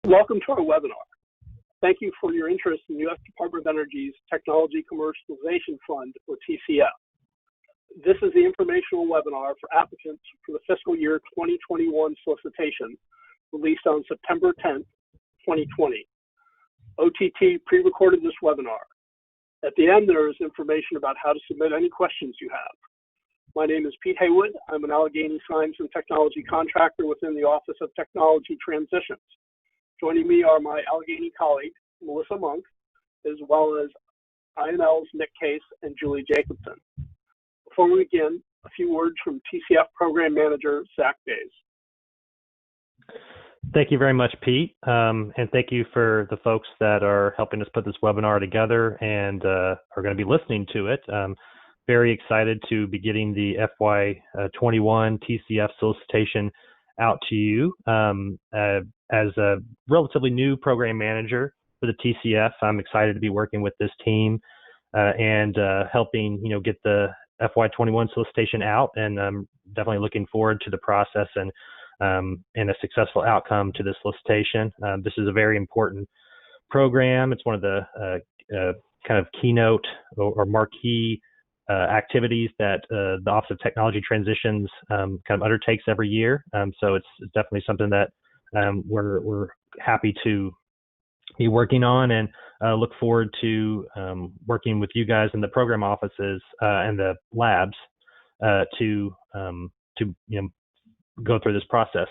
Welcome to our webinar. Thank you for your interest in the U.S. Department of Energy's Technology Commercialization Fund, or TCF. This is the informational webinar for applicants for the fiscal year 2021 solicitation, released on September 10th, 2020. OTT pre-recorded this webinar. At the end, there is information about how to submit any questions you have. My name is Pete Haywood. I'm an Allegheny Science and Technology contractor within the Office of Technology Transitions. Joining me are my Allegheny colleague, Melissa Monk, as well as INL's Nick Case and Julie Jacobson. Before we begin, a few words from TCF Program Manager, Zach Bays. Thank you very much, Pete, and thank you for the folks that are helping us put this webinar together and are going to be listening to it. Very excited to be getting the FY21 TCF solicitation out to you. As a relatively new program manager for the TCF, I'm excited to be working with this team and helping get the FY21 solicitation out, and I'm definitely looking forward to the process and a successful outcome to this solicitation. This is a very important program. It's one of the kind of keynote or marquee activities that the Office of Technology Transitions kind of undertakes every year. So it's definitely something that we're happy to be working on, and look forward to working with you guys in the program offices and the labs to go through this process.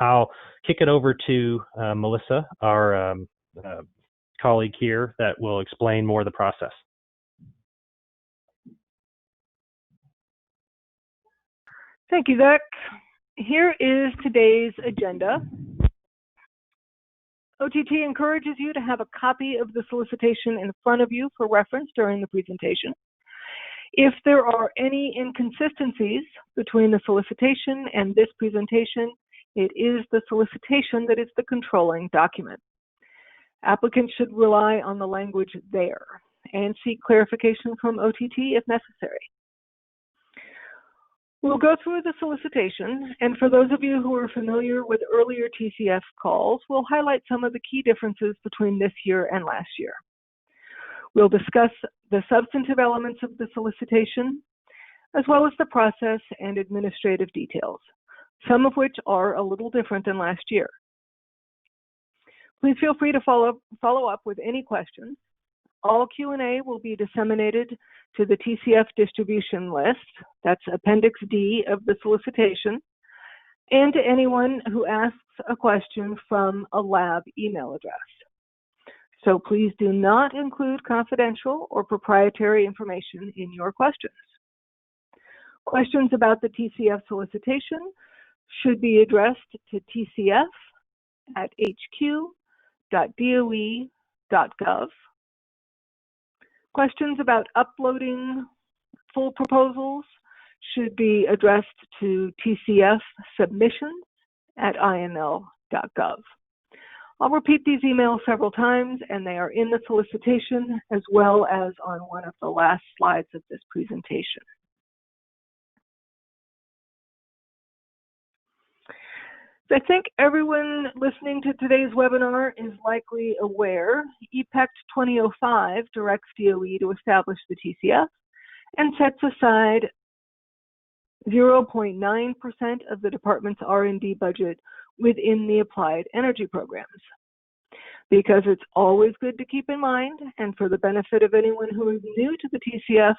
I'll kick it over to Melissa, our colleague here, that will explain more of the process. Thank you, Zach. Here is today's agenda. OTT encourages you to have a copy of the solicitation in front of you for reference during the presentation. If there are any inconsistencies between the solicitation and this presentation, it is the solicitation that is the controlling document. Applicants should rely on the language there and seek clarification from OTT if necessary. We'll go through the solicitation, and for those of you who are familiar with earlier TCF calls, we'll highlight some of the key differences between this year and last year. We'll discuss the substantive elements of the solicitation, as well as the process and administrative details, some of which are a little different than last year. Please feel free to follow up with any questions. All Q&A will be disseminated to the TCF distribution list, that's Appendix D of the solicitation, and to anyone who asks a question from a lab email address. So please do not include confidential or proprietary information in your questions. Questions about the TCF solicitation should be addressed to tcf@hq.doe.gov. Questions about uploading full proposals should be addressed to TCF submissions@inl.gov. I'll repeat these emails several times, and they are in the solicitation as well as on one of the last slides of this presentation. I think everyone listening to today's webinar is likely aware EPECT 2005 directs DOE to establish the TCF and sets aside 0.9% of the department's R&D budget within the applied energy programs. Because it's always good to keep in mind, and for the benefit of anyone who is new to the TCF,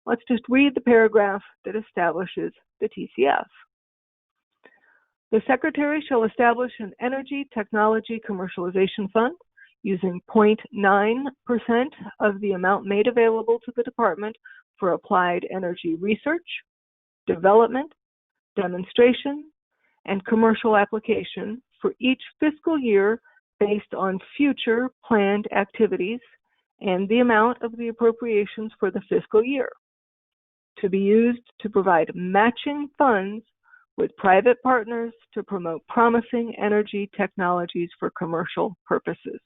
let's just read the paragraph that establishes the TCF. The Secretary shall establish an Energy Technology Commercialization Fund using 0.9% of the amount made available to the Department for applied energy research, development, demonstration, and commercial application for each fiscal year based on future planned activities and the amount of the appropriations for the fiscal year, to be used to provide matching funds with private partners to promote promising energy technologies for commercial purposes.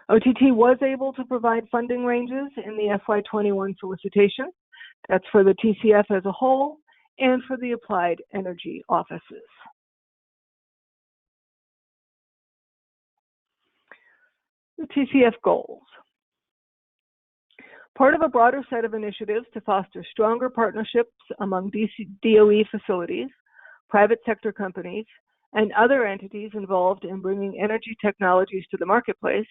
OTT was able to provide funding ranges in the FY21 solicitation. That's for the TCF as a whole and for the applied energy offices. The TCF Goals. Part of a broader set of initiatives to foster stronger partnerships among DOE facilities, private sector companies, and other entities involved in bringing energy technologies to the marketplace,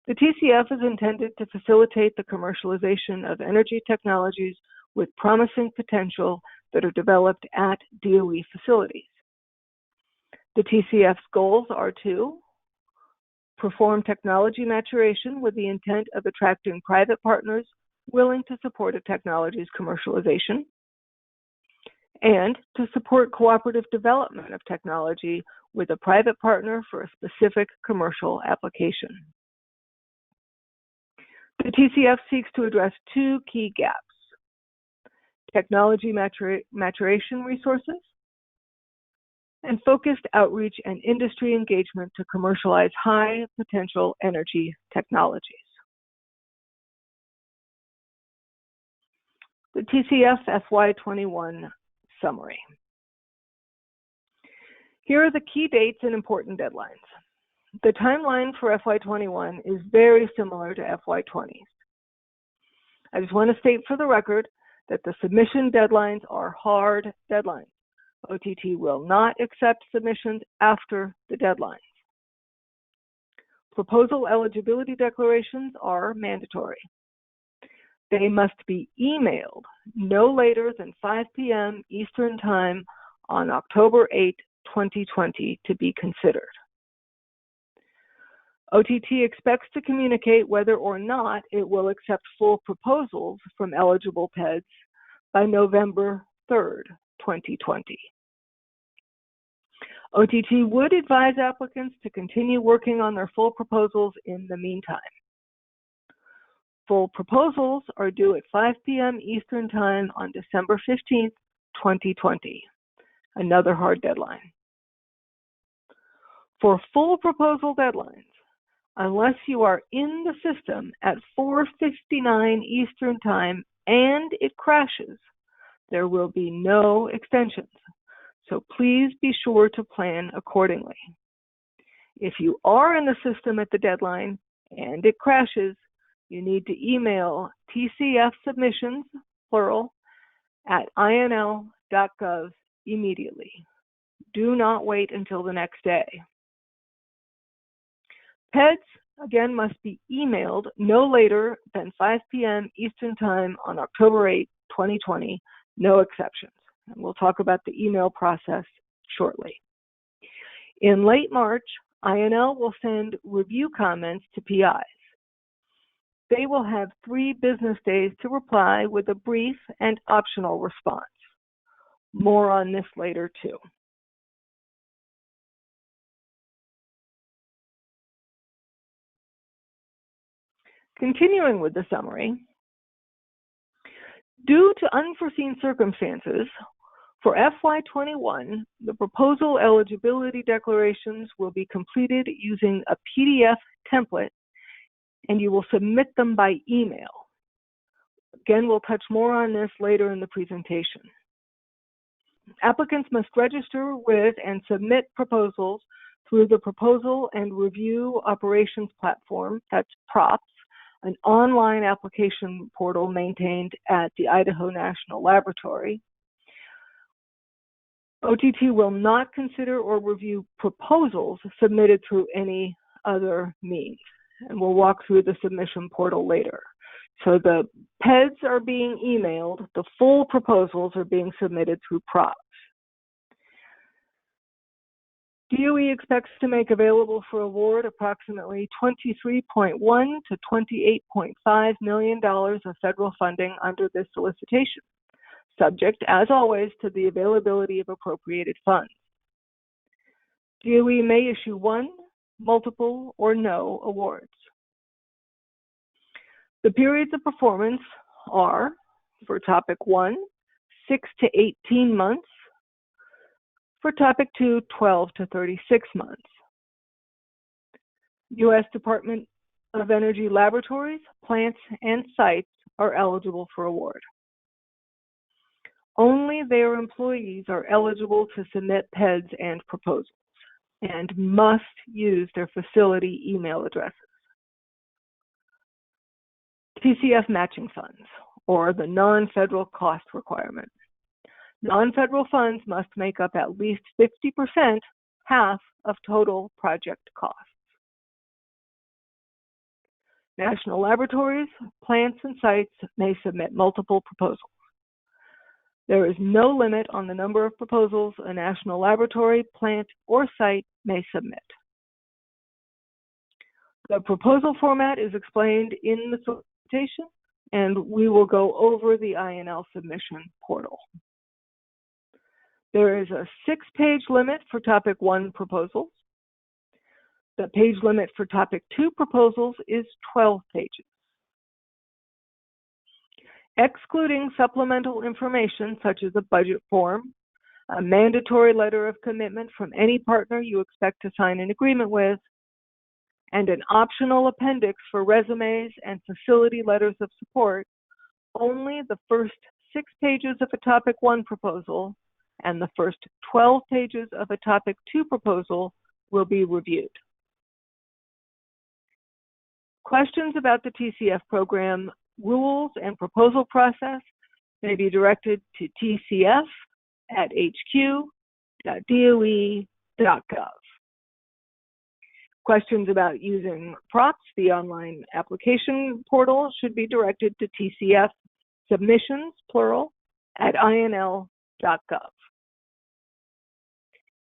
the TCF is intended to facilitate the commercialization of energy technologies with promising potential that are developed at DOE facilities. The TCF's goals are to perform technology maturation with the intent of attracting private partners willing to support a technology's commercialization, and to support cooperative development of technology with a private partner for a specific commercial application. The TCF seeks to address two key gaps: technology maturation resources and focused outreach and industry engagement to commercialize high potential energy technologies. The TCF FY21 Summary. Here are the key dates and important deadlines. The timeline for FY21 is very similar to FY20's. I just want to state for the record that the submission deadlines are hard deadlines. OTT will not accept submissions after the deadlines. Proposal eligibility declarations are mandatory. They must be emailed no later than 5 p.m. Eastern Time on October 8, 2020 to be considered. OTT expects to communicate whether or not it will accept full proposals from eligible PEDs by November 3rd, 2020. OTT would advise applicants to continue working on their full proposals in the meantime. Full proposals are due at 5 p.m. Eastern Time on December 15th, 2020, another hard deadline. For full proposal deadlines, unless you are in the system at 4:59 Eastern Time and it crashes, there will be no extensions. So please be sure to plan accordingly. If you are in the system at the deadline and it crashes, you need to email TCF submissions, plural, at inl.gov immediately. Do not wait until the next day. PEDs, again, must be emailed no later than 5 p.m. Eastern Time on October 8, 2020, no exceptions. And we'll talk about the email process shortly. In late March, INL will send review comments to PIs. They will have 3 business days to reply with a brief and optional response. More on this later, too. Continuing with the summary, due to unforeseen circumstances, for FY21, the proposal eligibility declarations will be completed using a PDF template, and you will submit them by email. Again, we'll touch more on this later in the presentation. Applicants must register with and submit proposals through the Proposal and Review Operations Platform, that's PROPS, an online application portal maintained at the Idaho National Laboratory. OTT will not consider or review proposals submitted through any other means, and we'll walk through the submission portal later. So the PEDs are being emailed, the full proposals are being submitted through PROPS. DOE expects to make available for award approximately $23.1 to $28.5 million of federal funding under this solicitation, subject, as always, to the availability of appropriated funds. DOE may issue 1, multiple, or no awards. The periods of performance are, for Topic 1, 6 to 18 months, for Topic 2, 12 to 36 months. U.S. Department of Energy laboratories, plants, and sites are eligible for award. Only their employees are eligible to submit PEDs and proposals and must use their facility email addresses. TCF matching funds, or the non-federal cost requirement. Non-federal funds must make up at least 50%, half of total project costs. National laboratories, plants, and sites may submit multiple proposals. There is no limit on the number of proposals a national laboratory, plant, or site may submit. The proposal format is explained in the solicitation, and we will go over the INL submission portal. There is a 6-page limit for Topic 1 proposals. The page limit for Topic 2 proposals is 12 pages. Excluding supplemental information such as a budget form, a mandatory letter of commitment from any partner you expect to sign an agreement with, and an optional appendix for resumes and facility letters of support, only the first 6 pages of a Topic 1 proposal and the first 12 pages of a Topic 2 proposal will be reviewed. Questions about the TCF program rules and proposal process may be directed to tcf@hq.doe.gov. Questions about using PROPS, the online application portal, should be directed to TCF submissions, plural, @inl.gov.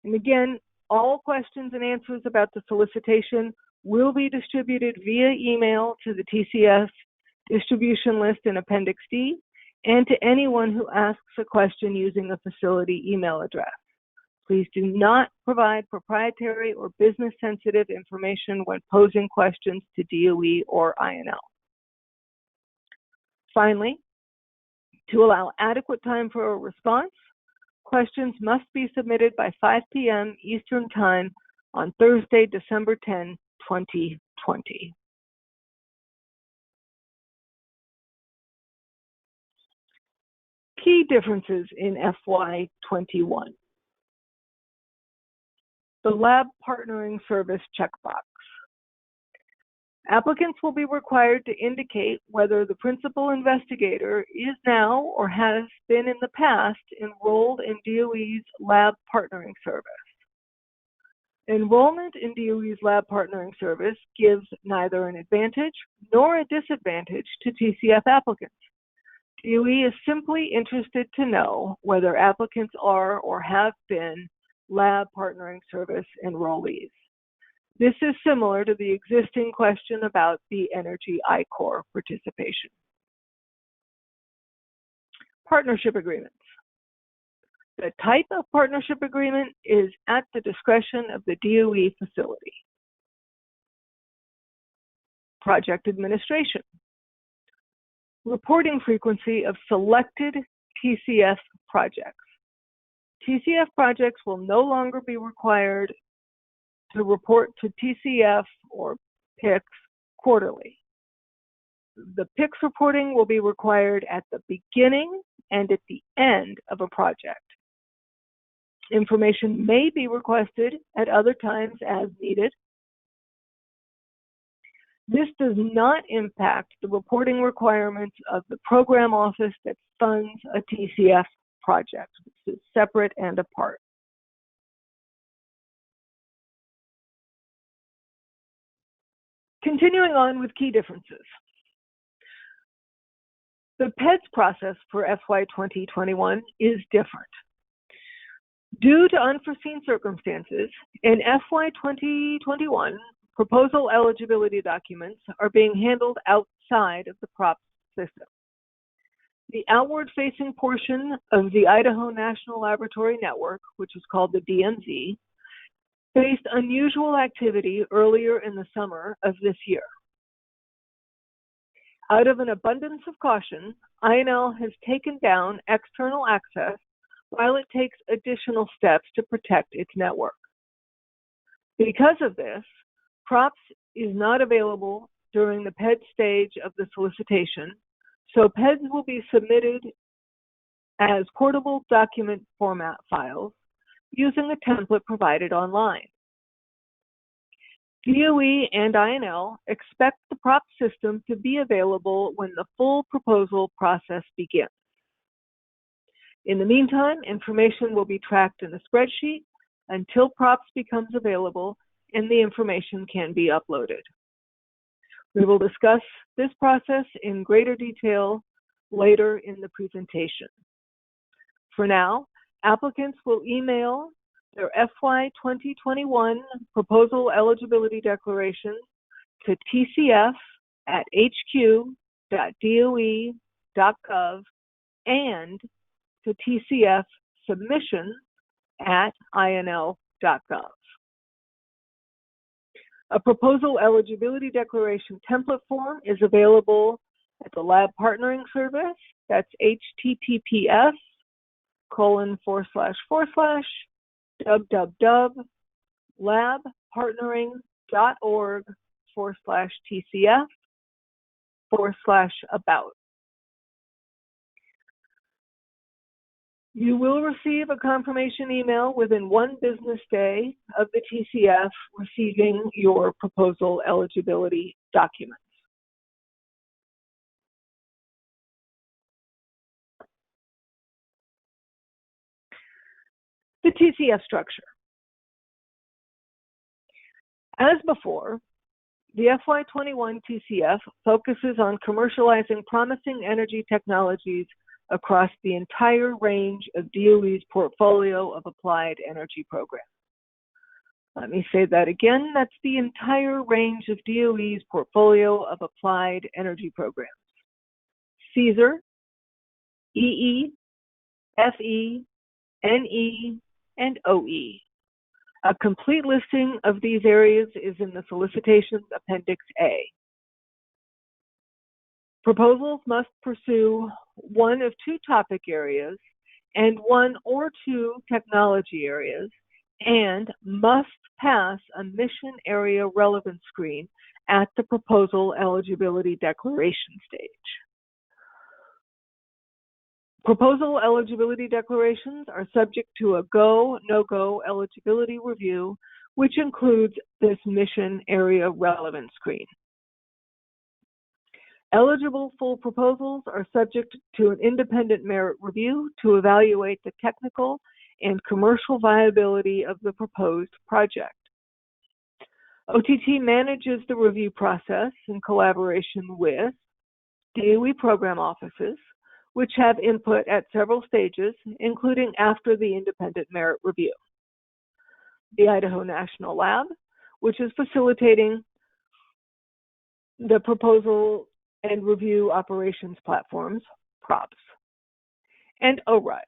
And again, all questions and answers about the solicitation will be distributed via email to the TCF distribution list in Appendix D and to anyone who asks a question using a facility email address. Please do not provide proprietary or business-sensitive information when posing questions to DOE or INL. Finally, to allow adequate time for a response, questions must be submitted by 5 p.m. Eastern Time on Thursday, December 10, 2020. Key differences in FY21. The Lab Partnering Service checkbox. Applicants will be required to indicate whether the principal investigator is now or has been in the past enrolled in DOE's Lab Partnering Service. Enrollment in DOE's Lab Partnering Service gives neither an advantage nor a disadvantage to TCF applicants. DOE is simply interested to know whether applicants are or have been Lab Partnering Service enrollees. This is similar to the existing question about the Energy I-Corps participation. Partnership agreements. The type of partnership agreement is at the discretion of the DOE facility. Project administration. Reporting frequency of selected TCF projects. TCF projects will no longer be required to report to TCF or PICS quarterly. The PICS reporting will be required at the beginning and at the end of a project. Information may be requested at other times as needed. This does not impact the reporting requirements of the program office that funds a TCF project. This is separate and apart. Continuing on with key differences. The PEDs process for FY2021 is different. Due to unforeseen circumstances, in FY2021, proposal eligibility documents are being handled outside of the PROPS system. The outward-facing portion of the Idaho National Laboratory Network, which is called the DNZ, faced unusual activity earlier in the summer of this year. Out of an abundance of caution, INL has taken down external access while it takes additional steps to protect its network. Because of this, PROPS is not available during the PED stage of the solicitation, so PEDs will be submitted as portable document format files using a template provided online. DOE and INL expect the prop system to be available when the full proposal process begins. In the meantime, information will be tracked in a spreadsheet until props becomes available and the information can be uploaded. We will discuss this process in greater detail later in the presentation. For now, applicants will email their FY2021 proposal eligibility declaration to tcf@hq.doe.gov and to TCF submission@inl.gov. A proposal eligibility declaration template form is available at the Lab Partnering Service. That's https://www.labpartnering.org/TCF/about. You will receive a confirmation email within 1 business day of the TCF receiving your proposal eligibility documents. The TCF structure. As before, the FY21 TCF focuses on commercializing promising energy technologies across the entire range of DOE's portfolio of applied energy programs. Let me say that again. That's the entire range of DOE's portfolio of applied energy programs. CSER, EE, FE, NE, and OE. A complete listing of these areas is in the Solicitations Appendix A. Proposals must pursue one of 2 topic areas and 1 or 2 technology areas and must pass a mission area relevance screen at the proposal eligibility declaration stage. Proposal eligibility declarations are subject to a go, no-go eligibility review, which includes this mission area relevance screen. Eligible full proposals are subject to an independent merit review to evaluate the technical and commercial viability of the proposed project. OTT manages the review process in collaboration with DOE program offices, which have input at several stages, including after the independent merit review. The Idaho National Lab, which is facilitating the proposal and review operations platforms, PROPS. And ORISE,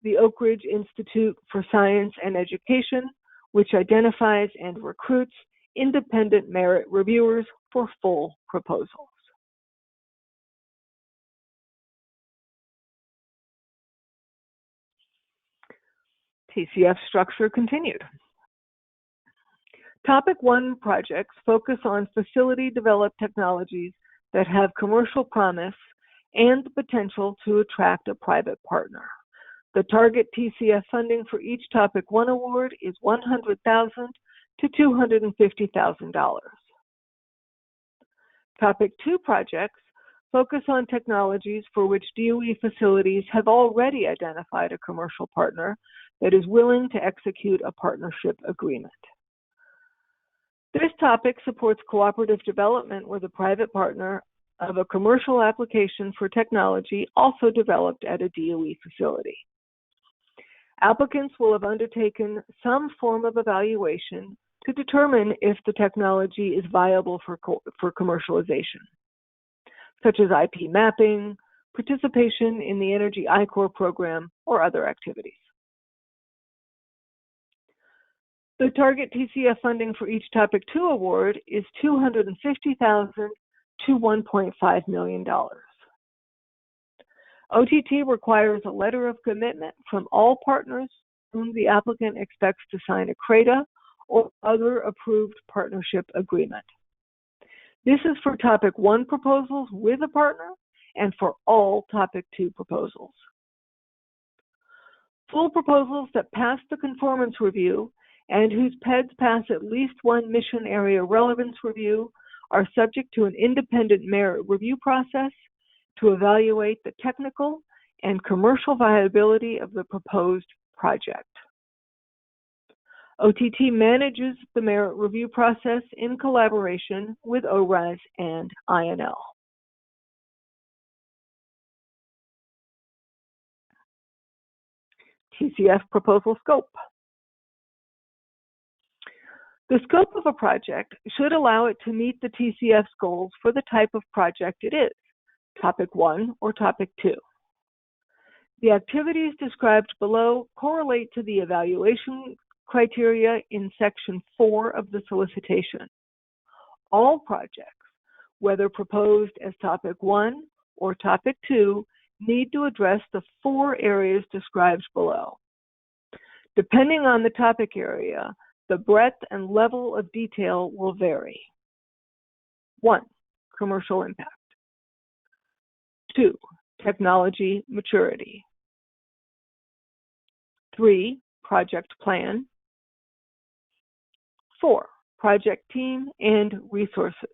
the Oak Ridge Institute for Science and Education, which identifies and recruits independent merit reviewers for full proposals. TCF structure continued. Topic 1 projects focus on facility-developed technologies that have commercial promise and the potential to attract a private partner. The target TCF funding for each Topic 1 award is $100,000 to $250,000. Topic 2 projects focus on technologies for which DOE facilities have already identified a commercial partner that is willing to execute a partnership agreement. This topic supports cooperative development with a private partner of a commercial application for technology also developed at a DOE facility. Applicants will have undertaken some form of evaluation to determine if the technology is viable for commercialization, such as IP mapping, participation in the Energy I-Corps program, or other activities. The target TCF funding for each Topic 2 award is $250,000 to $1.5 million. OTT requires a letter of commitment from all partners whom the applicant expects to sign a CRADA or other approved partnership agreement. This is for Topic 1 proposals with a partner and for all Topic 2 proposals. Full proposals that pass the conformance review and whose PEDs pass at least one mission area relevance review are subject to an independent merit review process to evaluate the technical and commercial viability of the proposed project. OTT manages the merit review process in collaboration with ORAS and INL. TCF proposal scope. The scope of a project should allow it to meet the TCF's goals for the type of project it is, Topic 1 or Topic 2. The activities described below correlate to the evaluation criteria in Section 4 of the solicitation. All projects, whether proposed as Topic 1 or Topic 2, need to address the 4 areas described below. Depending on the topic area, the breadth and level of detail will vary. 1. Commercial impact. 2. Technology maturity. 3. Project plan. 4. Project team and resources.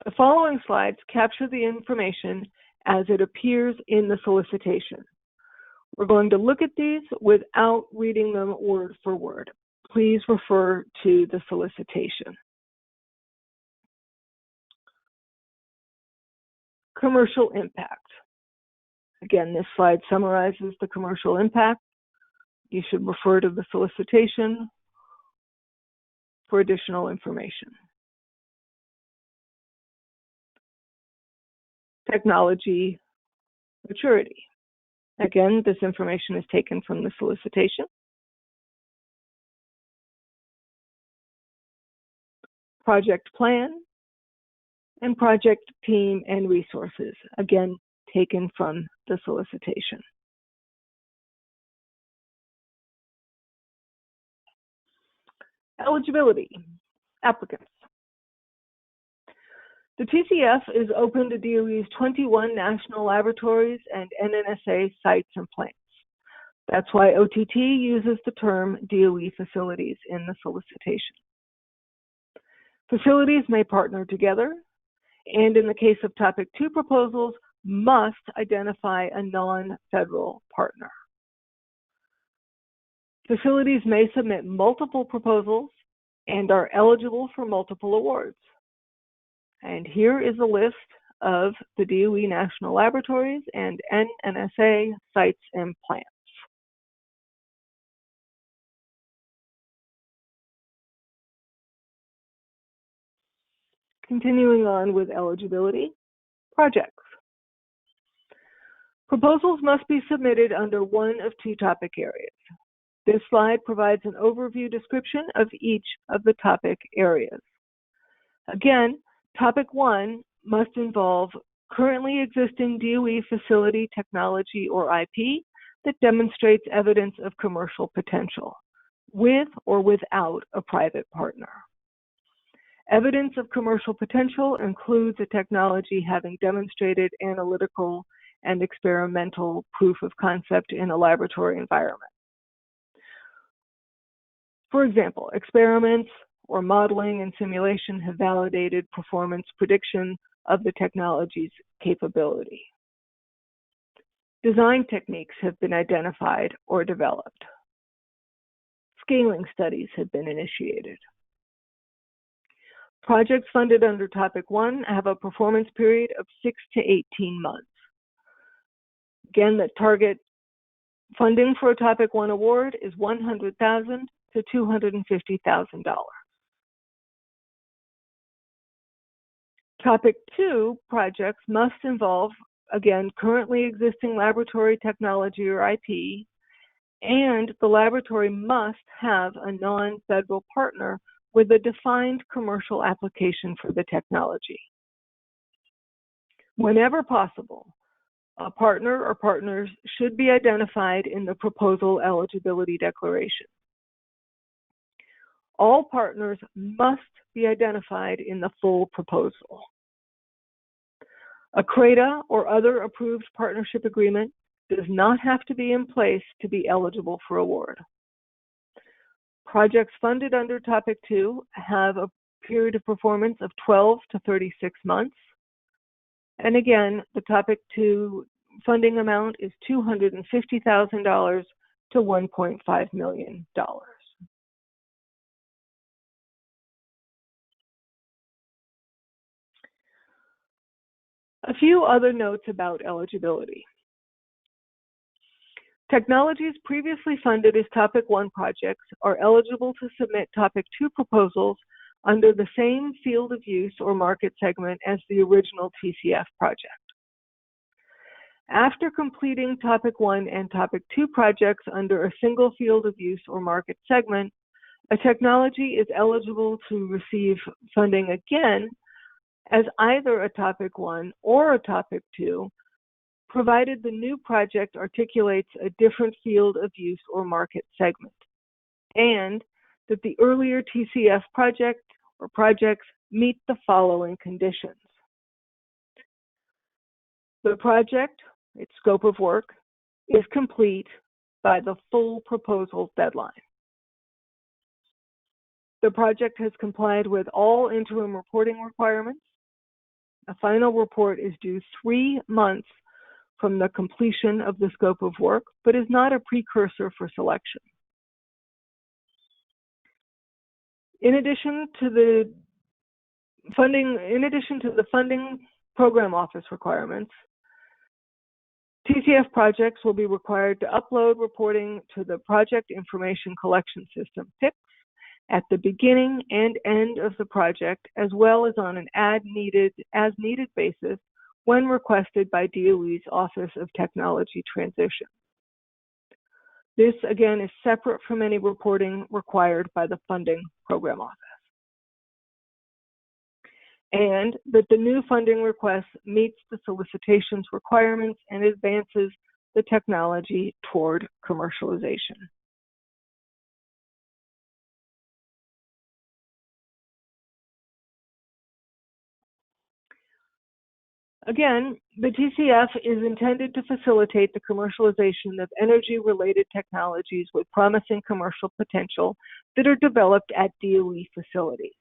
The following slides capture the information as it appears in the solicitation. We're going to look at these without reading them word for word. Please refer to the solicitation. Commercial impact. Again, this slide summarizes the commercial impact. You should refer to the solicitation for additional information. Technology maturity. Again, this information is taken from the solicitation. Project plan and project team and resources. Again, taken from the solicitation. Eligibility. Applicants. The TCF is open to DOE's 21 national laboratories and NNSA sites and plants. That's why OTT uses the term DOE facilities in the solicitation. Facilities may partner together, and in the case of Topic 2 proposals, must identify a non-federal partner. Facilities may submit multiple proposals and are eligible for multiple awards. And here is a list of the DOE national laboratories and NNSA sites and plants. Continuing on with eligibility, projects. Proposals must be submitted under one of 2 topic areas. This slide provides an overview description of each of the topic areas. Again, Topic 1 must involve currently existing DOE facility technology or IP that demonstrates evidence of commercial potential, with or without a private partner. Evidence of commercial potential includes a technology having demonstrated analytical and experimental proof of concept in a laboratory environment. For example, experiments or modeling and simulation have validated performance prediction of the technology's capability. Design techniques have been identified or developed. Scaling studies have been initiated. Projects funded under Topic 1 have a performance period of 6 to 18 months. Again, the target funding for a Topic 1 award is $100,000 to $250,000. Topic 2 projects must involve, again, currently existing laboratory technology or IP, and the laboratory must have a non-federal partner with a defined commercial application for the technology. Whenever possible, a partner or partners should be identified in the proposal eligibility declaration. All partners must be identified in the full proposal. A CRADA or other approved partnership agreement does not have to be in place to be eligible for award. Projects funded under Topic 2 have a period of performance of 12 to 36 months. And again, the Topic 2 funding amount is $250,000 to $1.5 million. A few other notes about eligibility. Technologies previously funded as Topic 1 projects are eligible to submit Topic 2 proposals under the same field of use or market segment as the original TCF project. After completing Topic 1 and Topic 2 projects under a single field of use or market segment, a technology is eligible to receive funding again as either a Topic 1 or a Topic 2, provided the new project articulates a different field of use or market segment, and that the earlier TCF project or projects meet the following conditions. The project, its scope of work, is complete by the full proposal deadline. The project has complied with all interim reporting requirements. A final report is due 3 months from the completion of the scope of work, but is not a precursor for selection. In addition to the funding program office requirements, TCF projects will be required to upload reporting to the Project Information Collection System, PICS, at the beginning and end of the project, as well as on an as-needed basis when requested by DOE's Office of Technology Transition. This, again, is separate from any reporting required by the funding program office. And that the new funding request meets the solicitation's requirements and advances the technology toward commercialization. Again, the TCF is intended to facilitate the commercialization of energy-related technologies with promising commercial potential that are developed at DOE facilities.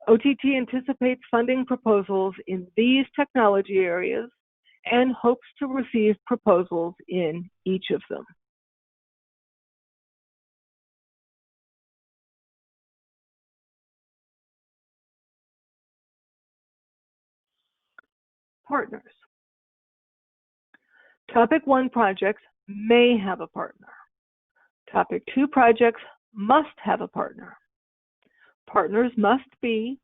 OTT anticipates funding proposals in these technology areas and hopes to receive proposals in each of them. Partners. Topic 1 projects may have a partner. Topic 2 projects must have a partner. Partners must be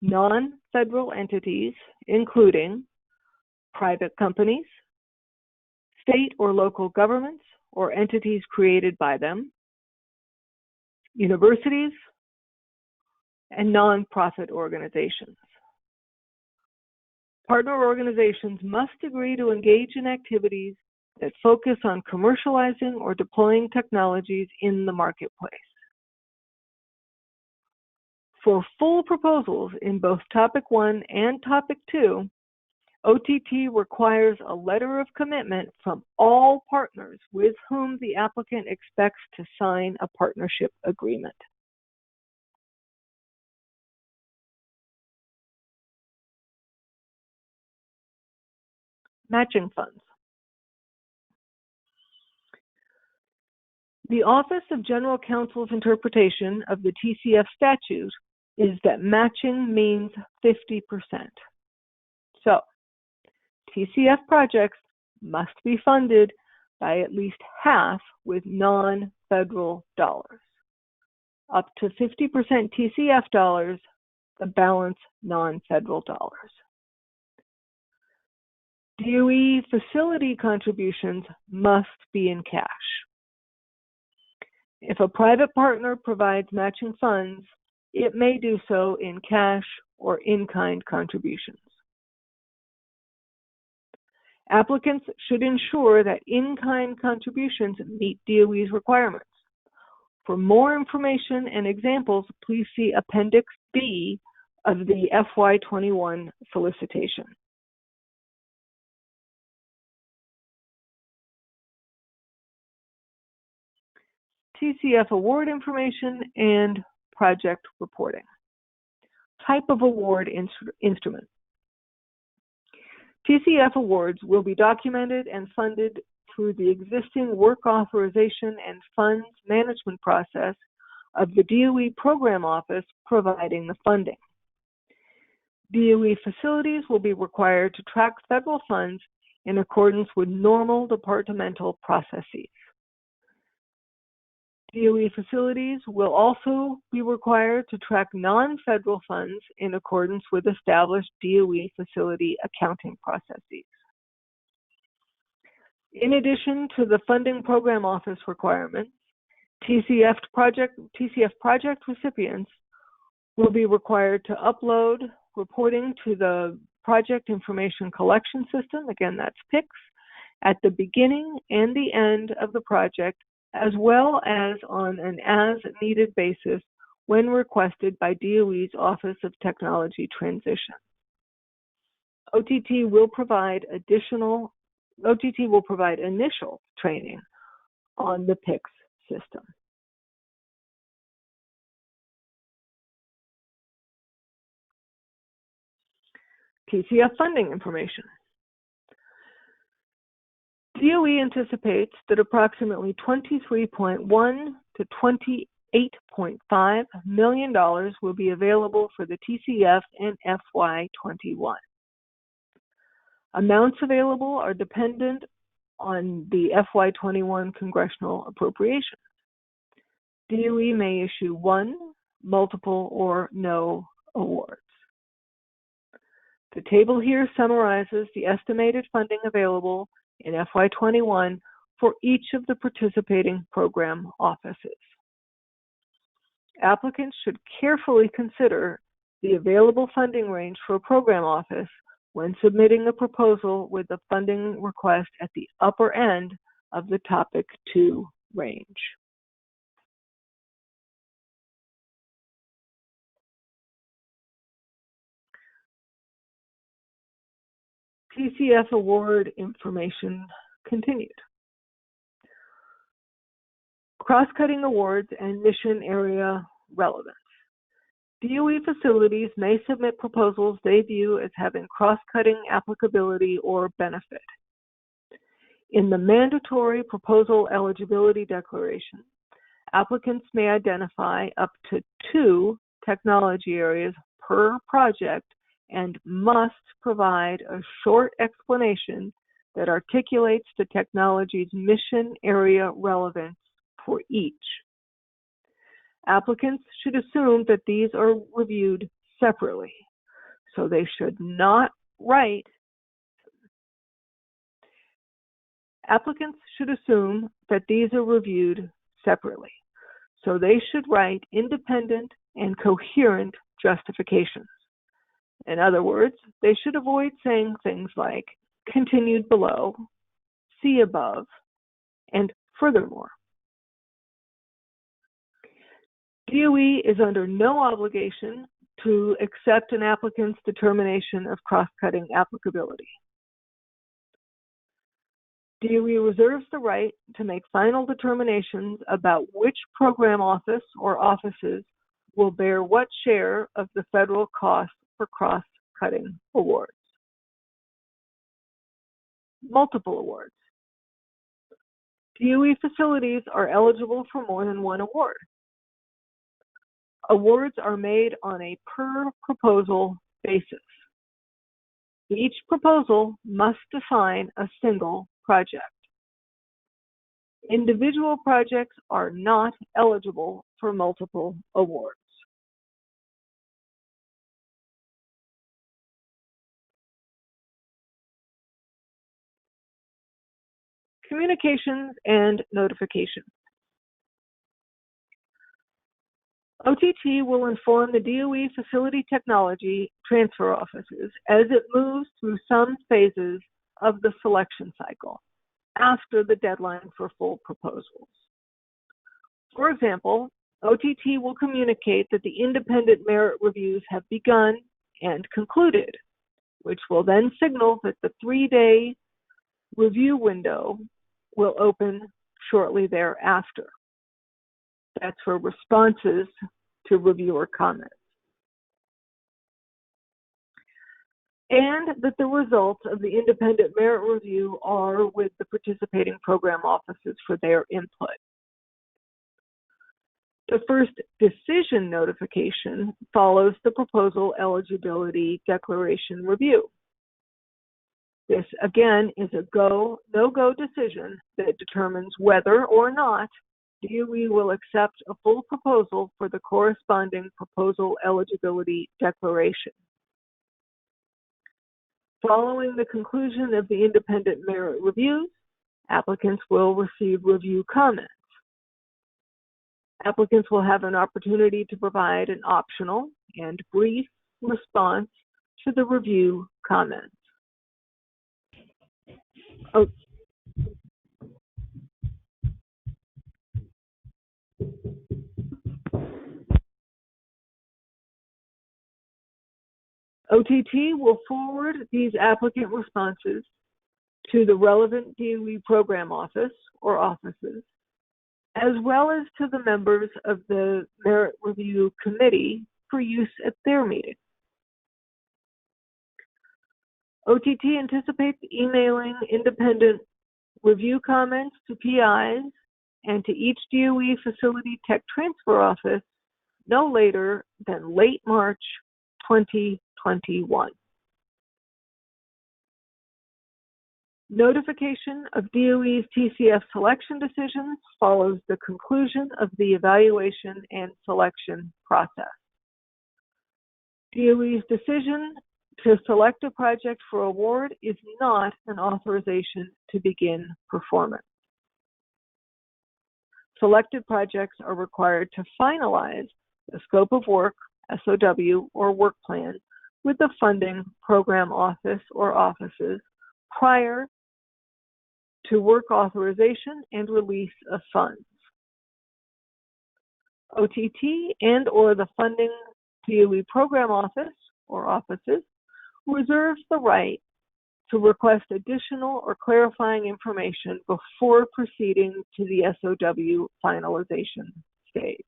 non-federal entities, including private companies, state or local governments or entities created by them, universities, and nonprofit organizations. Partner organizations must agree to engage in activities that focus on commercializing or deploying technologies in the marketplace. For full proposals in both Topic 1 and Topic 2, OTT requires a letter of commitment from all partners with whom the applicant expects to sign a partnership agreement. Matching funds. The Office of General Counsel's interpretation of the TCF statute is that matching means 50%. So, TCF projects must be funded by at least half with non-federal dollars. Up to 50% TCF dollars, the balance non-federal dollars. DOE facility contributions must be in cash. If a private partner provides matching funds, it may do so in cash or in-kind contributions. Applicants should ensure that in-kind contributions meet DOE's requirements. For more information and examples, please see Appendix B of the FY21 solicitation. TCF Award Information, and Project Reporting. Type of award instrument. TCF awards will be documented and funded through the existing work authorization and funds management process of the DOE Program Office providing the funding. DOE facilities will be required to track federal funds in accordance with normal departmental processes. DOE facilities will also be required to track non-federal funds in accordance with established DOE facility accounting processes. In addition to the Funding Program Office requirements, TCF project recipients will be required to upload reporting to the Project Information Collection System, again that's PICS, at the beginning and the end of the project, as well as on an as-needed basis when requested by DOE's Office of Technology Transition. OTT will provide initial training on the PICS system. TCF Funding Information. DOE anticipates that approximately $23.1 to $28.5 million will be available for the TCF in FY21. Amounts available are dependent on the FY21 congressional appropriations. DOE may issue one, multiple, or no awards. The table here summarizes the estimated funding available in FY21 for each of the participating program offices. Applicants should carefully consider the available funding range for a program office when submitting a proposal with the funding request at the upper end of the Topic 2 range. TCF Award Information continued. Cross-cutting awards and mission area relevance. DOE facilities may submit proposals they view as having cross-cutting applicability or benefit. In the mandatory proposal eligibility declaration, applicants may identify up to 2 technology areas per project and must provide a short explanation that articulates the technology's mission area relevance for each. Applicants should assume that these are reviewed separately, so they should not write. Applicants should assume that these are reviewed separately, so they should write independent and coherent justifications. In other words, they should avoid saying things like continued below, see above, and furthermore. DOE is under no obligation to accept an applicant's determination of cross-cutting applicability. DOE reserves the right to make final determinations about which program office or offices will bear what share of the federal cost for cross-cutting awards. Multiple awards. DOE facilities are eligible for more than one award. Awards are made on a per-proposal basis. Each proposal must define a single project. Individual projects are not eligible for multiple awards. Communications and notification. OTT will inform the DOE facility technology transfer offices as it moves through some phases of the selection cycle after the deadline for full proposals. For example, OTT will communicate that the independent merit reviews have begun and concluded, which will then signal that the 3-day review window will open shortly thereafter. That's for responses to reviewer comments. And that the results of the independent merit review are with the participating program offices for their input. The first decision notification follows the proposal eligibility declaration review. This, again, is a go, no-go decision that determines whether or not DOE will accept a full proposal for the corresponding proposal eligibility declaration. Following the conclusion of the independent merit reviews, applicants will receive review comments. Applicants will have an opportunity to provide an optional and brief response to the review comments. OTT will forward these applicant responses to the relevant DOE program office or offices, as well as to the members of the Merit Review Committee for use at their meeting. OTT anticipates emailing independent review comments to PIs and to each DOE Facility Tech Transfer Office no later than late March 2021. Notification of DOE's TCF selection decisions follows the conclusion of the evaluation and selection process. DOE's decision to select a project for award is not an authorization to begin performance. Selected projects are required to finalize the scope of work, SOW, or work plan with the funding program office or offices prior to work authorization and release of funds. OTT and or the funding DOE program office or offices reserves the right to request additional or clarifying information before proceeding to the SOW finalization stage.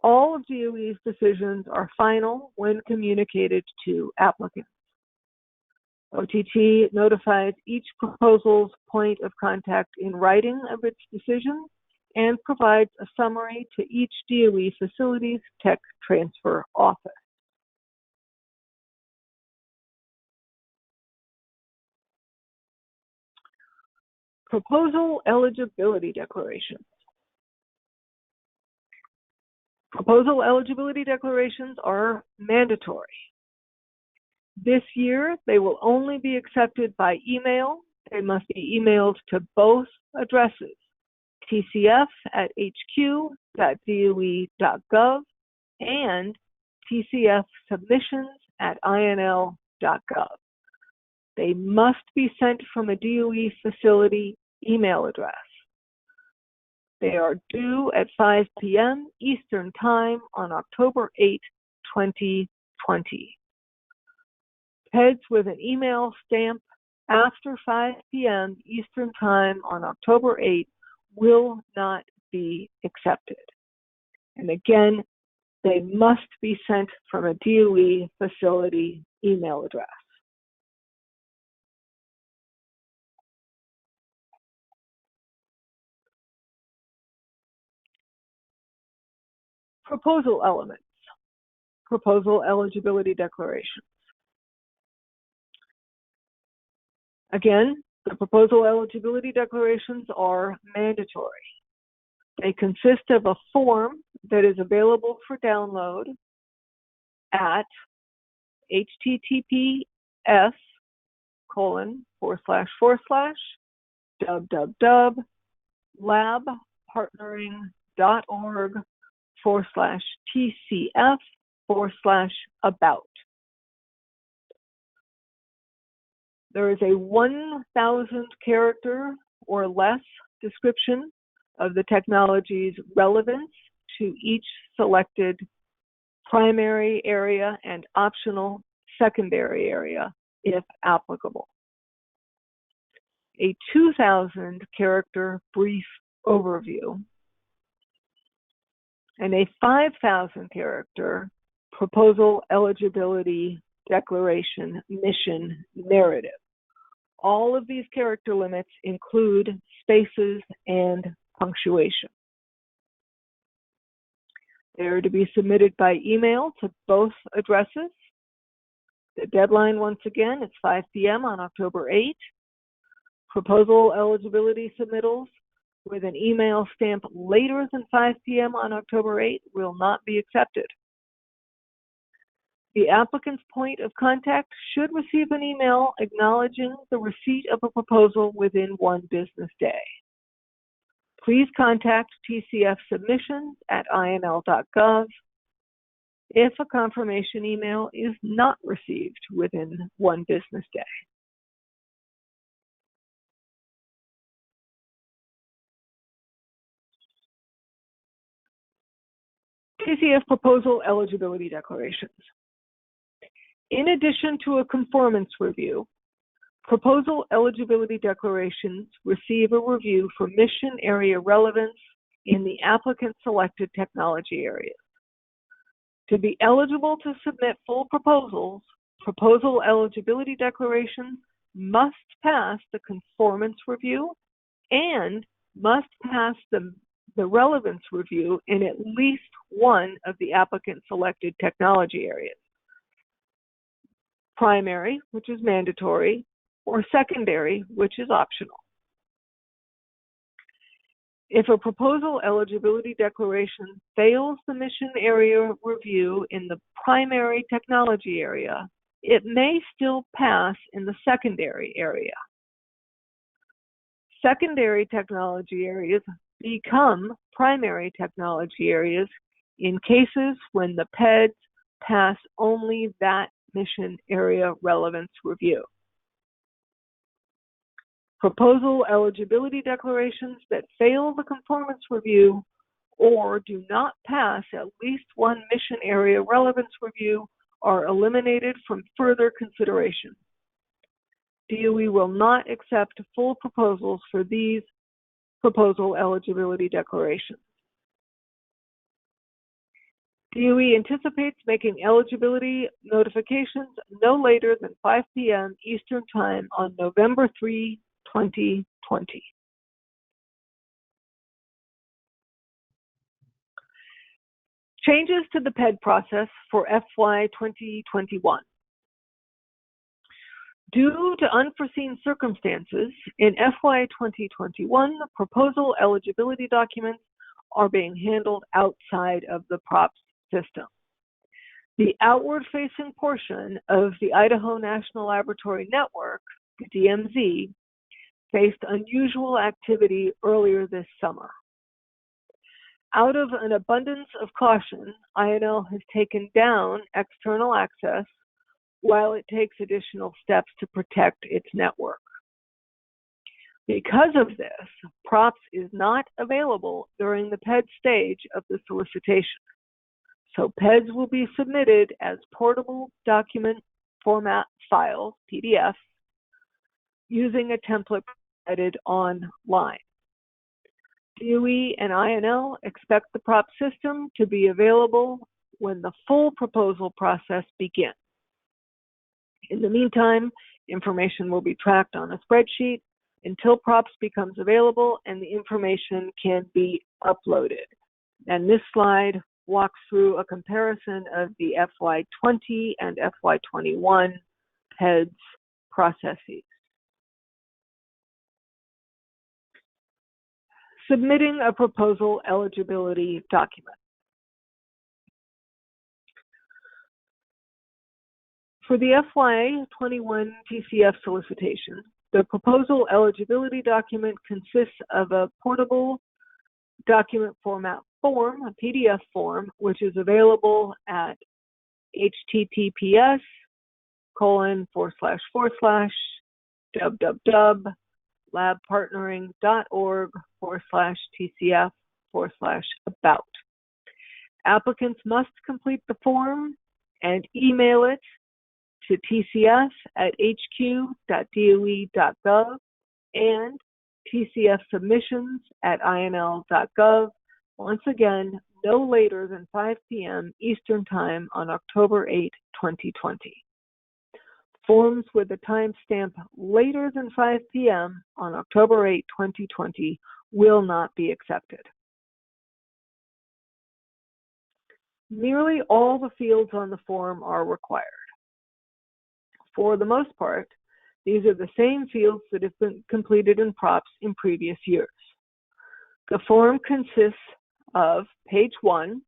All of DOE's decisions are final when communicated to applicants. OTT notifies each proposal's point of contact in writing of its decision and provides a summary to each DOE facility's tech transfer office. Proposal eligibility declarations. Proposal eligibility declarations are mandatory. This year, they will only be accepted by email. They must be emailed to both addresses, tcf@hq.doe.gov and tcfsubmissions@inl.gov. They must be sent from a DOE facility email address. They are due at 5 p.m. Eastern Time on October 8, 2020. PEDs with an email stamp after 5 p.m. Eastern Time on October 8 will not be accepted. And again, they must be sent from a DOE facility email address. Proposal elements. Proposal eligibility declarations. Again, the proposal eligibility declarations are mandatory. They consist of a form that is available for download at https://www.labpartnering.org/TCF/about. There is a 1,000 character or less description of the technology's relevance to each selected primary area and optional secondary area, if applicable. A 2,000 character brief overview, and a 5,000-character proposal eligibility declaration mission narrative. All of these character limits include spaces and punctuation. They are to be submitted by email to both addresses. The deadline, once again, is 5 p.m. on October 8. Proposal eligibility submittals with an email stamp later than 5 p.m. on October 8 will not be accepted. The applicant's point of contact should receive an email acknowledging the receipt of a proposal within 1 business day. Please contact TCF Submissions at inl.gov if a confirmation email is not received within 1 business day. TCF Proposal Eligibility Declarations. In addition to a conformance review, proposal eligibility declarations receive a review for mission area relevance in the applicant selected technology areas. To be eligible to submit full proposals, proposal eligibility declarations must pass the conformance review and must pass the relevance review in at least one of the applicant selected technology areas. Primary, which is mandatory, or secondary, which is optional. If a proposal eligibility declaration fails the mission area review in the primary technology area, it may still pass in the secondary area. Secondary technology areas become primary technology areas in cases when the PEDs pass only that mission area relevance review. Proposal eligibility declarations that fail the conformance review or do not pass at least one mission area relevance review are eliminated from further consideration. DOE will not accept full proposals for these proposal eligibility declarations. DOE anticipates making eligibility notifications no later than 5 p.m. Eastern Time on November 3, 2020. Changes to the PED process for FY2021. Due to unforeseen circumstances, in FY2021, proposal eligibility documents are being handled outside of the PROPS system. The outward-facing portion of the Idaho National Laboratory Network, the DMZ, faced unusual activity earlier this summer. Out of an abundance of caution, INL has taken down external access while it takes additional steps to protect its network. Because of this, PROPS is not available during the PED stage of the solicitation. So PEDs will be submitted as portable document format files, PDFs, using a template provided online. DOE and INL expect the PROPS system to be available when the full proposal process begins. In the meantime, information will be tracked on a spreadsheet until PROPS becomes available and the information can be uploaded. And this slide walks through a comparison of the FY20 and FY21 PEDs processes. Submitting a proposal eligibility document. For the FY21 TCF solicitation, the proposal eligibility document consists of a portable document format form, a PDF form, which is available at https://www.labpartnering.org/TCF/about. Applicants must complete the form and email it to tcf@hq.doe.gov and tcfsubmissions@inl.gov, once again, no later than 5 p.m. Eastern Time on October 8, 2020. Forms with a timestamp later than 5 p.m. on October 8, 2020 will not be accepted. Nearly all the fields on the form are required. For the most part, these are the same fields that have been completed in props in previous years. The form consists of page 1,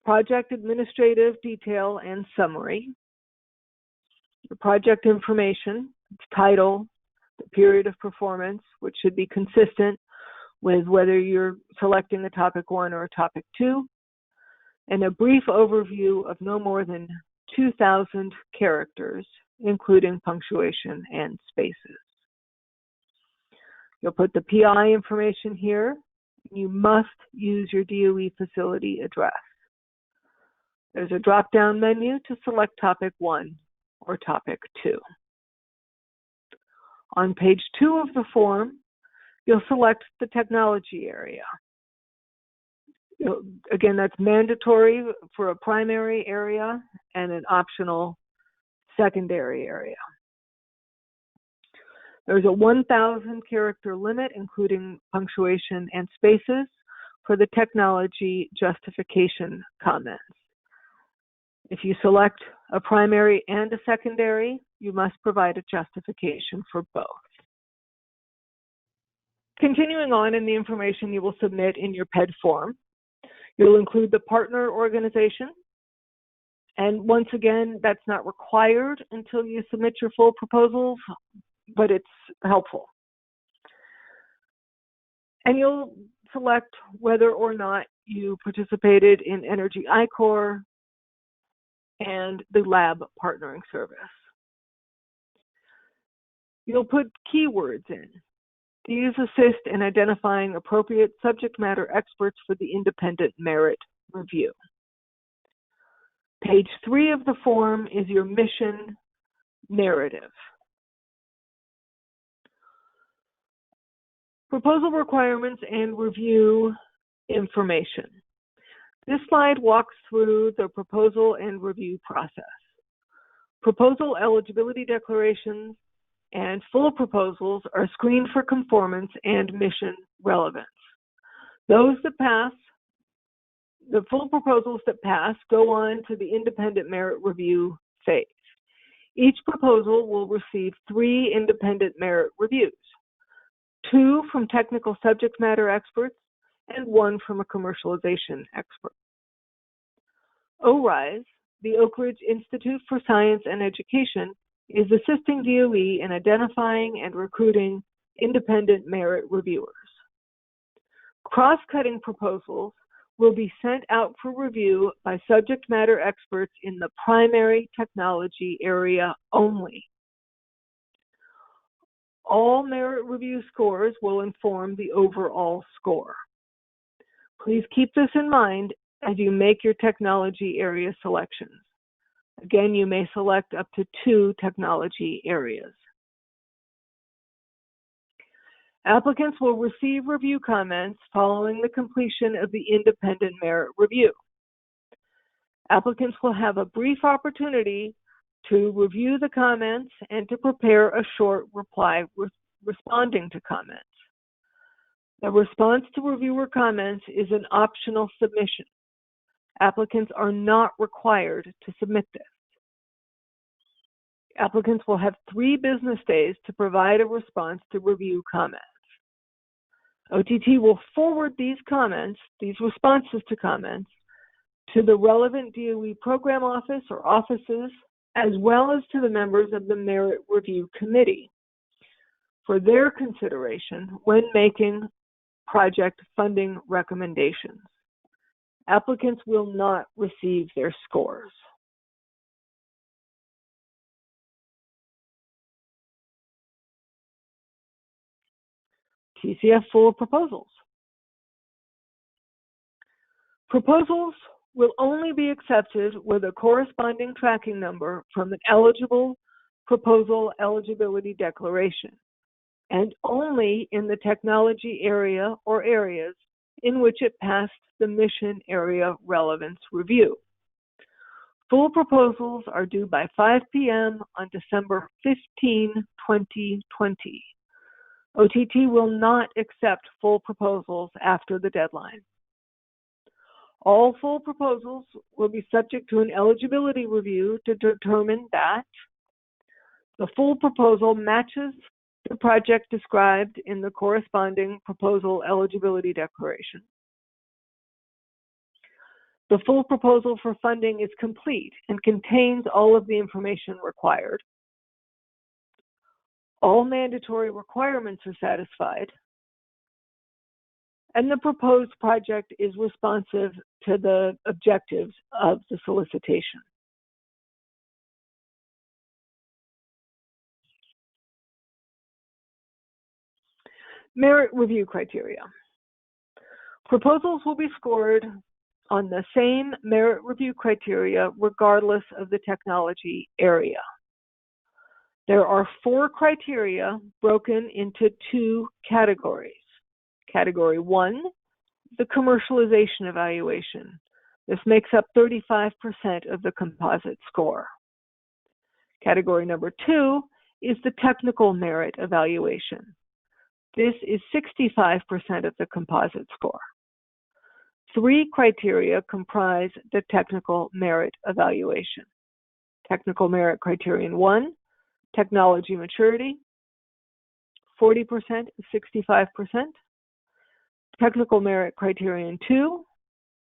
project administrative detail and summary, the project information, its title, the period of performance, which should be consistent with whether you're selecting a topic 1 or a topic 2, and a brief overview of no more than 2,000 characters, including punctuation and spaces. You'll put the PI information here. You must use your DOE facility address. There's a drop-down menu to select topic 1 or topic 2. On page 2 of the form, you'll select the technology area. Again, that's mandatory for a primary area and an optional secondary area. There's a 1,000 character limit, including punctuation and spaces, for the technology justification comments. If you select a primary and a secondary, you must provide a justification for both. Continuing on in the information you will submit in your PED form, you'll include the partner organization. And once again, that's not required until you submit your full proposals, but it's helpful. And you'll select whether or not you participated in Energy I-Corps and the lab partnering service. You'll put keywords in. These assist in identifying appropriate subject matter experts for the independent merit review. Page 3 of the form is your mission narrative. Proposal requirements and review information. This slide walks through the proposal and review process. Proposal eligibility declarations and full proposals are screened for conformance and mission relevance. Those that pass, the full proposals that pass, go on to the independent merit review phase. Each proposal will receive 3 independent merit reviews, 2 from technical subject matter experts and 1 from a commercialization expert. ORISE, the Oak Ridge Institute for Science and Education, is assisting DOE in identifying and recruiting independent merit reviewers. Cross-cutting proposals will be sent out for review by subject matter experts in the primary technology area only. All merit review scores will inform the overall score. Please keep this in mind as you make your technology area selections. Again, you may select up to 2 technology areas. Applicants will receive review comments following the completion of the independent merit review. Applicants will have a brief opportunity to review the comments and to prepare a short reply responding to comments. The response to reviewer comments is an optional submission. Applicants are not required to submit this. Applicants will have 3 business days to provide a response to review comments. OTT will forward these comments, these responses to comments, to the relevant DOE program office or offices, as well as to the members of the Merit Review Committee for their consideration when making project funding recommendations. Applicants will not receive their scores. TCF Full Proposals. Proposals will only be accepted with a corresponding tracking number from an eligible proposal eligibility declaration. and only in the technology area or areas in which it passed the mission area relevance review. Full proposals are due by 5 p.m. on December 15, 2020. OTT will not accept full proposals after the deadline. All full proposals will be subject to an eligibility review to determine that the full proposal matches the project described in the corresponding proposal eligibility declaration. The full proposal for funding is complete and contains all of the information required. All mandatory requirements are satisfied, and the proposed project is responsive to the objectives of the solicitation. Merit review criteria. Proposals will be scored on the same merit review criteria regardless of the technology area. There are 4 criteria broken into 2 categories. Category 1, the commercialization evaluation. This makes up 35% of the composite score. Category number 2 is the technical merit evaluation. This is 65% of the composite score. 3 criteria comprise the technical merit evaluation. Technical merit criterion 1, technology maturity, 40% is 65%. Technical merit criterion 2,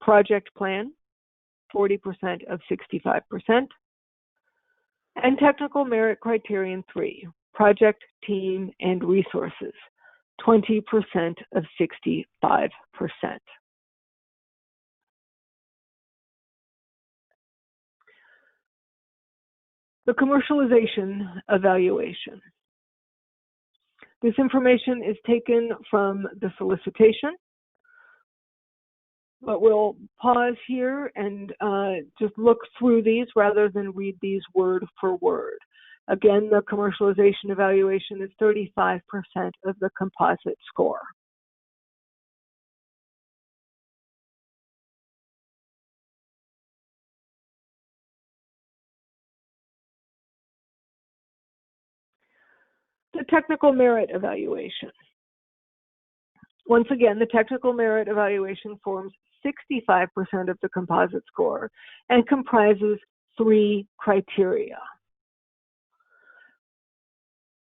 project plan, 40% of 65%. And technical merit criterion 3, project team and resources, 20% of 65%. The commercialization evaluation. This information is taken from the solicitation, but we'll pause here and just look through these rather than read these word for word. Again, the commercialization evaluation is 35% of the composite score. The technical merit evaluation. Once again, the technical merit evaluation forms 65% of the composite score and comprises 3 criteria.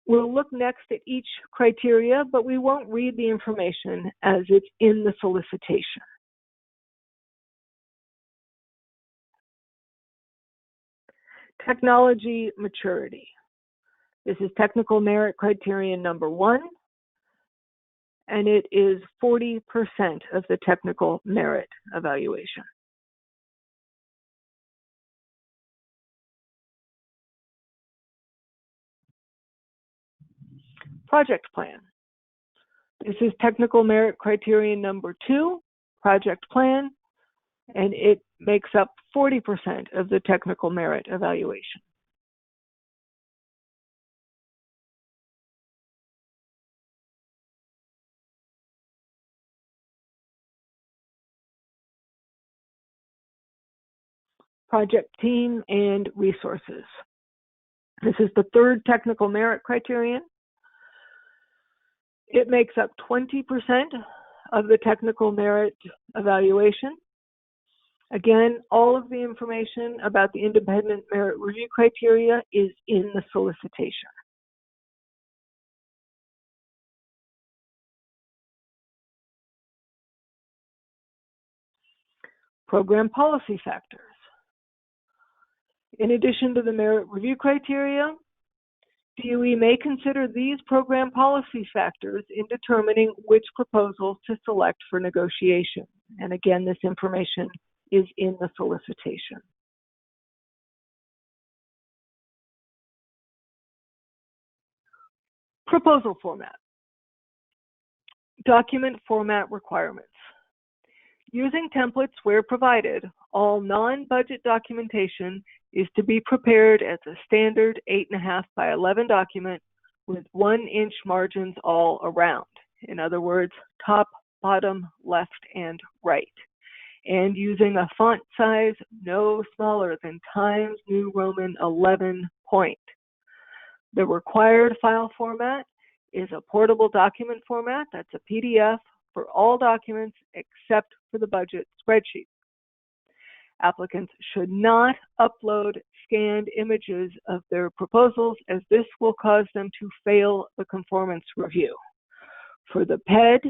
We'll look next at each criteria, but we won't read the information as it's in the solicitation. Technology maturity. This is technical merit criterion number 1, and it is 40% of the technical merit evaluation. Project plan. This is technical merit criterion number 2, project plan, and it makes up 40% of the technical merit evaluation. Project team and resources. This is the 3rd technical merit criterion. It makes up 20% of the technical merit evaluation. Again, all of the information about the independent merit review criteria is in the solicitation. Program policy factors. In addition to the merit review criteria, DOE may consider these program policy factors in determining which proposals to select for negotiation. And again, this information is in the solicitation. Proposal format. Document format requirements. Using templates where provided, all non-budget documentation is to be prepared as a standard 8.5 by 11 document with 1-inch margins all around. In other words, top, bottom, left, and right. And using a font size no smaller than Times New Roman 11 point. The required file format is a portable document format, that's a PDF, for all documents except for the budget spreadsheet. Applicants should not upload scanned images of their proposals, as this will cause them to fail the conformance review. For the PED,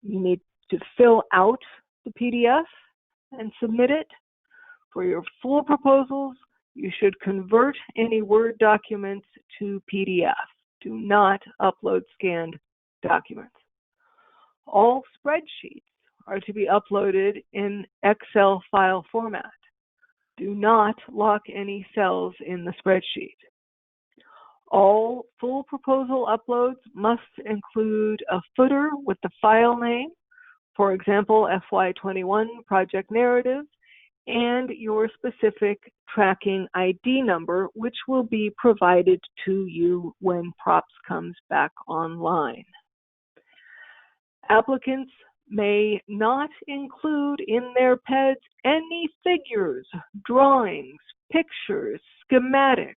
you need to fill out the PDF and submit it. For your full proposals, you should convert any Word documents to PDF. Do not upload scanned documents. All spreadsheets are to be uploaded in Excel file format. Do not lock any cells in the spreadsheet. All full proposal uploads must include a footer with the file name, for example, FY21 project narrative, and your specific tracking ID number, which will be provided to you when Props comes back online. Applicants may not include in their PEDs any figures, drawings, pictures, schematics,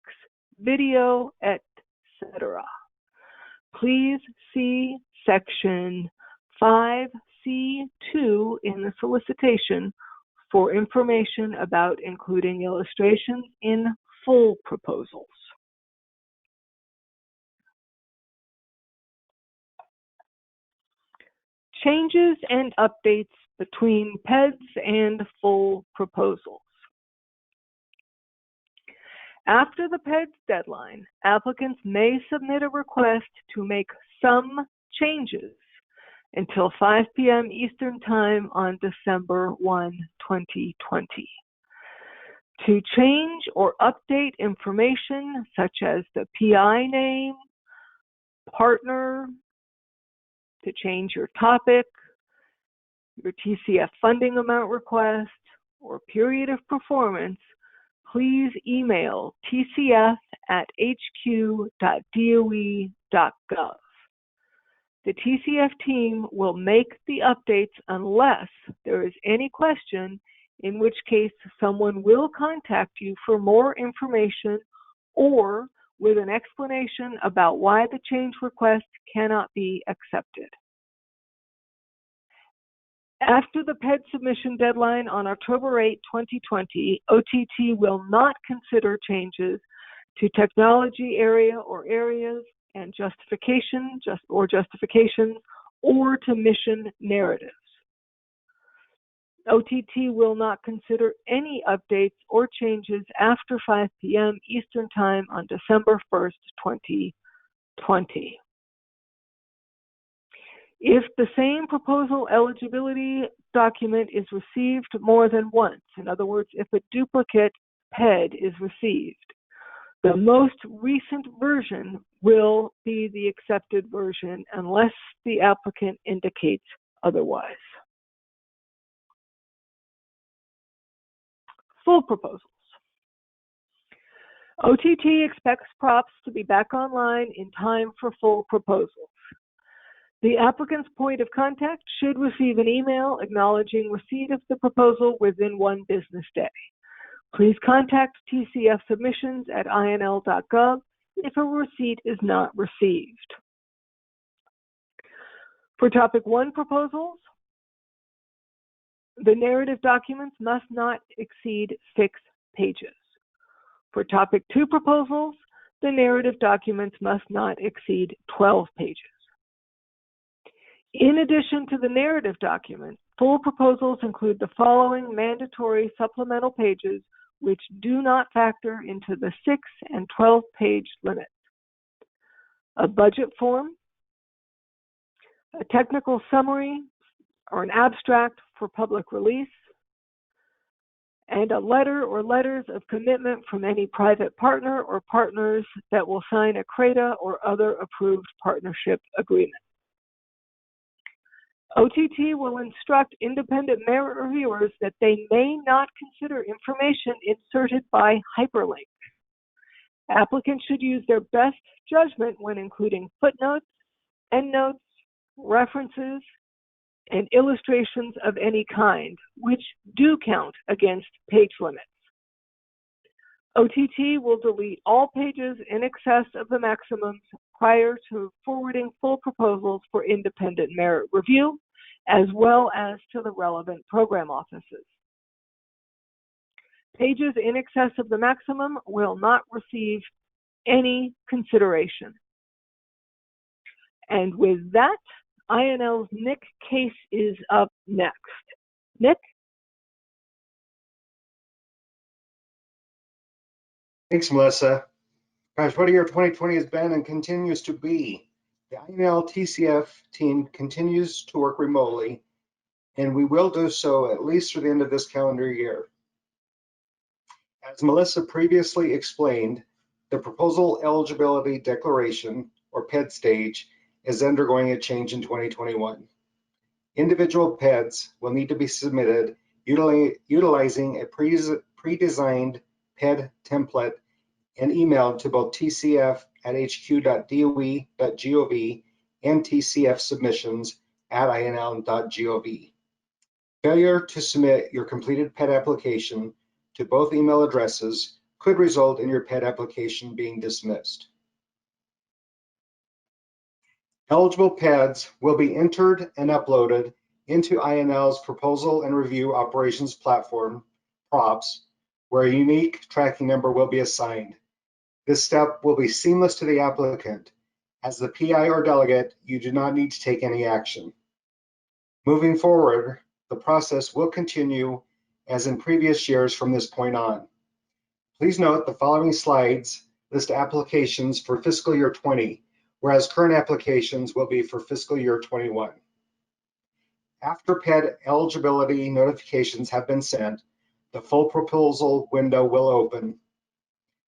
video, etc. Please see section 5C2 in the solicitation for information about including illustrations in full proposals. Changes and updates between PEDs and full proposals. After the PEDs deadline, applicants may submit a request to make some changes until 5 p.m. Eastern Time on December 1, 2020. To change or update information such as the PI name, partner, to change your topic, your TCF funding amount request, or period of performance, please email tcf@hq.doe.gov. The TCF team will make the updates unless there is any question, in which case someone will contact you for more information or with an explanation about why the change request cannot be accepted. After the PED submission deadline on October 8, 2020, OTT will not consider changes to technology area or areas and justifications or to mission narratives. OTT will not consider any updates or changes after 5 p.m. Eastern Time on December 1st, 2020. If the same proposal eligibility document is received more than once, in other words, if a duplicate PED is received, the most recent version will be the accepted version unless the applicant indicates otherwise. Full proposals. OTT expects props to be back online in time for full proposals. The applicant's point of contact should receive an email acknowledging receipt of the proposal within 1 business day. Please contact TCF submissions at inl.gov if a receipt is not received. For Topic 1 proposals, the narrative documents must not exceed 6 pages. For Topic 2 proposals, the narrative documents must not exceed 12 pages. In addition to the narrative document, full proposals include the following mandatory supplemental pages which do not factor into the 6 and 12-page limits: a budget form, a technical summary or an abstract for public release, and a letter or letters of commitment from any private partner or partners that will sign a CRADA or other approved partnership agreement. OTT will instruct independent merit reviewers that they may not consider information inserted by hyperlink. Applicants should use their best judgment when including footnotes, endnotes, references, and illustrations of any kind, which do count against page limits. OTT will delete all pages in excess of the maximums prior to forwarding full proposals for independent merit review, as well as to the relevant program offices. Pages in excess of the maximum will not receive any consideration. And with that, INL's Nick Case is up next. Nick? Thanks, Melissa. Gosh, what a year 2020 has been and continues to be. The INL TCF team continues to work remotely, and we will do so at least through the end of this calendar year. As Melissa previously explained, the Proposal Eligibility Declaration, or PED stage, is undergoing a change in 2021. Individual PEDs will need to be submitted utilizing a pre-designed PED template and emailed to both tcf@hq.doe.gov and TCF submissions@inl.gov. Failure to submit your completed PED application to both email addresses could result in your PED application being dismissed. Eligible PEDs will be entered and uploaded into INL's Proposal and Review Operations Platform, PROPS, where a unique tracking number will be assigned. This step will be seamless to the applicant. As the PI or delegate, you do not need to take any action. Moving forward, the process will continue as in previous years from this point on. Please note the following slides list applications for fiscal year 20, whereas current applications will be for fiscal year 21. After PED eligibility notifications have been sent, the full proposal window will open.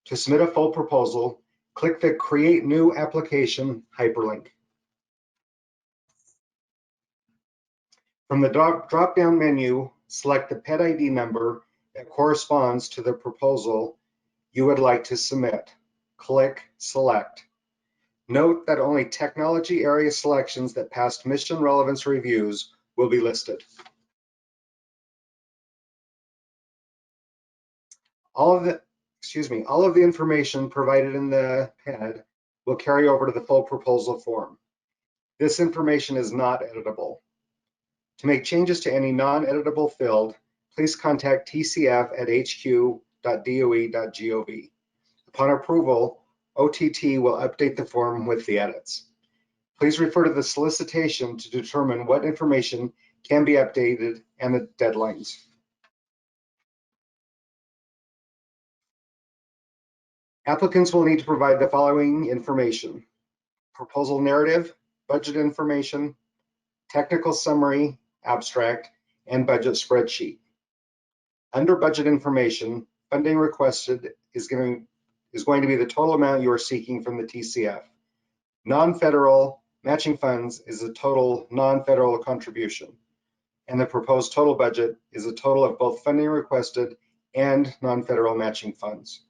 To submit a full proposal, click the Create New Application hyperlink. From the drop-down menu, select the PED ID number that corresponds to the proposal you would like to submit. Click Select. Note that only technology area selections that passed mission relevance reviews will be listed. All of the information provided in the PED will carry over to the full proposal form. This information is not editable. To make changes to any non-editable field, please contact tcf@hq.doe.gov. Upon approval, OTT will update the form with the edits. Please refer to the solicitation to determine what information can be updated and the deadlines. Applicants will need to provide the following information: proposal narrative, budget information, technical summary, abstract, and budget spreadsheet. Under budget information, funding requested is going to be the total amount you are seeking from the TCF. Non-federal matching funds is a total non-federal contribution, and the proposed total budget is a total of both funding requested and non-federal matching funds.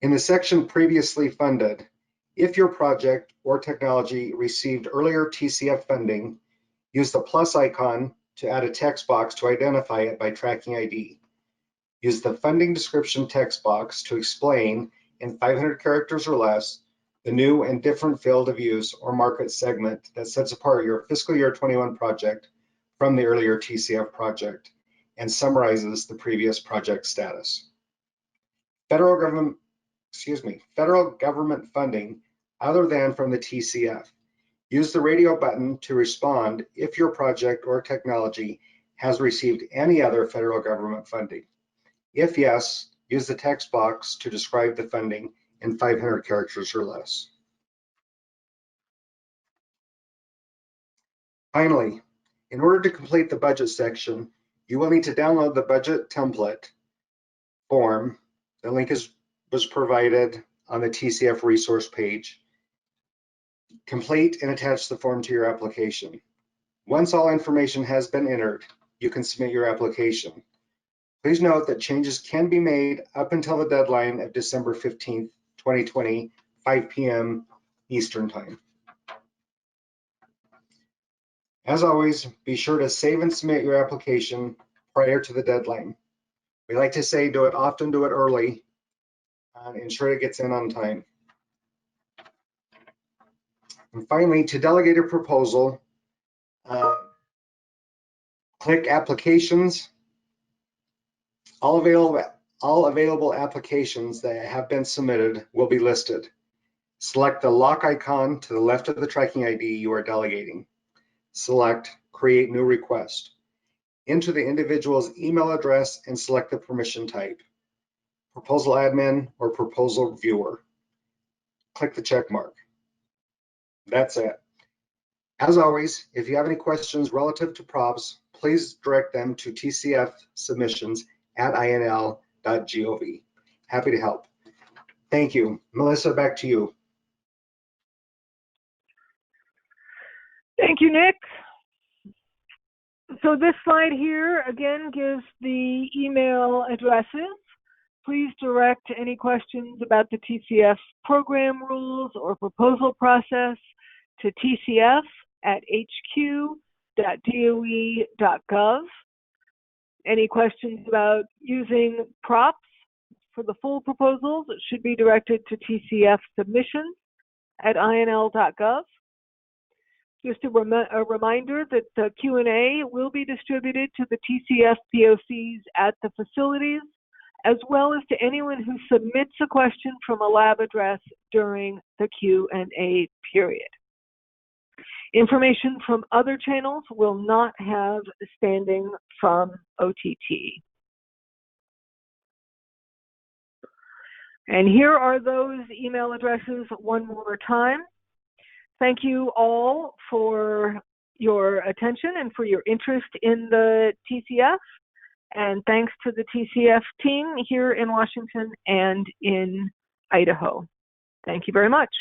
In the section Previously Funded, if your project or technology received earlier TCF funding, use the plus icon to add a text box to identify it by tracking ID. Use the funding description text box to explain, in 500 characters or less, the new and different field of use or market segment that sets apart your fiscal year 21 project from the earlier TCF project and summarizes the previous project status. Federal government funding other than from the TCF. Use the radio button to respond if your project or technology has received any other federal government funding. If yes, use the text box to describe the funding in 500 characters or less. Finally, in order to complete the budget section, you will need to download the budget template form. The link was provided on the TCF resource page. Complete and attach the form to your application. Once all information has been entered, you can submit your application. Please note that changes can be made up until the deadline of December 15th, 2020, 5 p.m. Eastern Time. As always, be sure to save and submit your application prior to the deadline. We like to say do it often, do it early, ensure it gets in on time. And finally, to delegate a proposal, click Applications. All available applications that have been submitted will be listed. Select the lock icon to the left of the tracking ID you are delegating. Select Create New Request. Enter the individual's email address and select the permission type, Proposal Admin or Proposal Viewer. Click the check mark. That's it. As always, if you have any questions relative to props, please direct them to tcfsubmissions@inl.gov. Happy to help. Thank you. Melissa, back to you. Thank you, Nick. So this slide here again gives the email addresses. Please direct any questions about the TCF program rules or proposal process to tcf@hq.doe.gov. Any questions about using props for the full proposals should be directed to TCF submissions@inl.gov. Just a reminder that the Q&A will be distributed to the TCF POCs at the facilities, as well as to anyone who submits a question from a lab address during the Q&A period. Information from other channels will not have standing from OTT. And here are those email addresses one more time. Thank you all for your attention and for your interest in the TCF. And thanks to the TCF team here in Washington and in Idaho. Thank you very much.